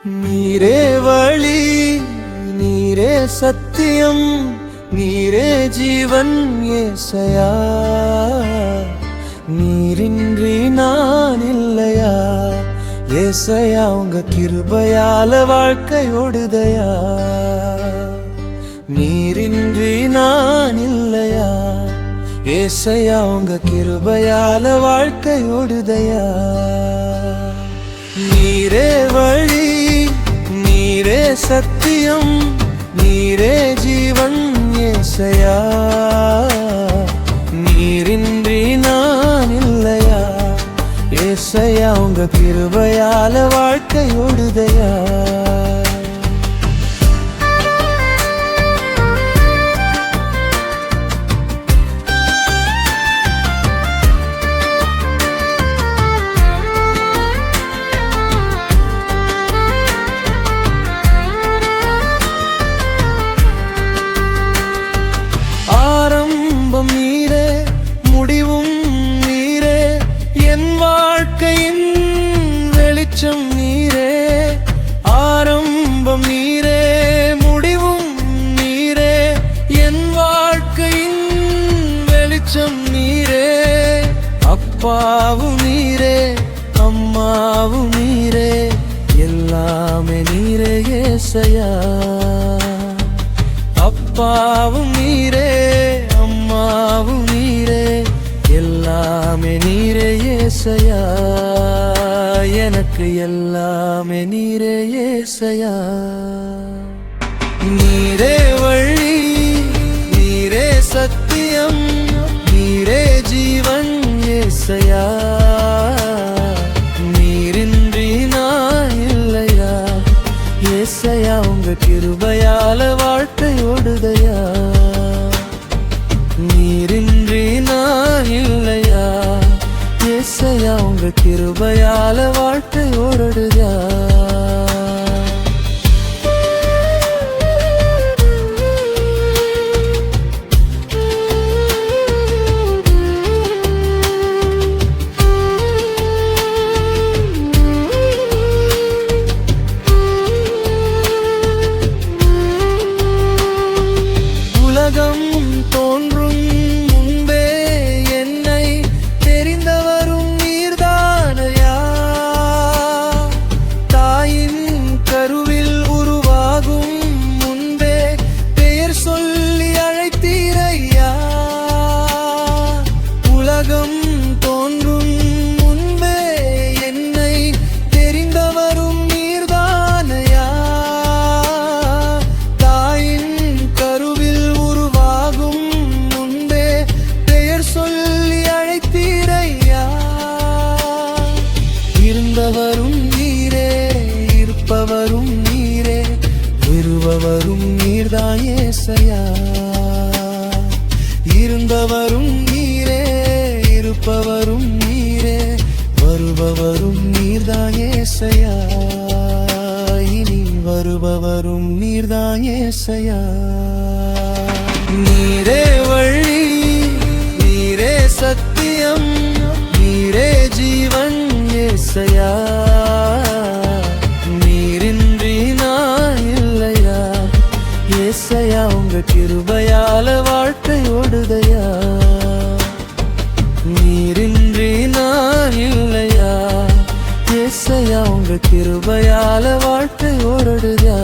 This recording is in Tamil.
நீரே வழி, நீரே சத்தியம், நீரே ஜீவன் ஏசையா. நீரின்றி நான் இல்லையா ஏசையா, உங்க கிருபையால வாழ்க்கை ஓடுதையா. நீரின்றி நான் இல்லையா ஏசையா, உங்க கிருபையால வாழ்க்கை ஓடுதையா. நீரே வழி, நீரே சத்தியம், நீரே ஜீவன் ஏசையா. நீரின்றி நான் இல்லையா ஏசையா, உங்க கிருபையால வாழ்க்கை ஓடுதையா. நீரே, முடிவும் நீரே, என் வாழ்க்கையின் வெளிச்சம் நீரே. ஆரம்பம் நீரே, முடிவும் நீரே, என் வாழ்க்கையின் வெளிச்சம் நீரே. அப்பாவும் நீரே, அம்மாவும் நீரே, எல்லாமே நீரே ஏசையா. அப்பாவும் நீரே, அம்மாவும் நீரே, எல்லாமே நீரே ஏசையா. எனக்கு எல்லாமே நீரே ஏசையா. நீரே வழி, நீரே சத்தியம், நீரே ஜீவன் ஏசையா. நீரின்றி நான் இல்லையா ஏசையா, உங்க கிருபையால வாழ்க்கை ஓடுதையா. நீரின்றி நான் இல்லையா ஏசையா, உங்க கிருபையால வாழ்க்கை ஓடுதையா. உலகம் தோன்றும் முன்பே என்னை தெரிந்தவரும் நீர்தானையா. தாயின் கருவில் உருவாகும் முன்பே பெயர் சொல்லி அழைத்தீரையா. உலகம் தோன்றும் முன்பே என்னை தெரிந்தவரும் நீர்தானையா. தாயின் கருவில் உருவாகும் முன்பே பெயர் சொல்லி அழைத்தீரையா. இருந்தவரும் நீரே, இருப்பவரும் நீரே, வருபவரும் நீர்தான் ஏசையா. இருந்தவரும் நீரே, இருப்பவரும் நீரே, வருபவரும் நீர்தான் ஏசையா. இனி வருபவரும் நீர்தான் ஏசையா. நீரே வழி, நீரே சத்தியம், நீரே ஜீவன் ஏசையா. நீரின்றி நான் இல்லையா ஏசையா, உங்க கிருபையால வாழ்க்கை ஓடுதையா. நீரின்றி நான் இல்லையா ஏசையா, உங்க கிருபையால வாழ்க்கை ஓடுதையா.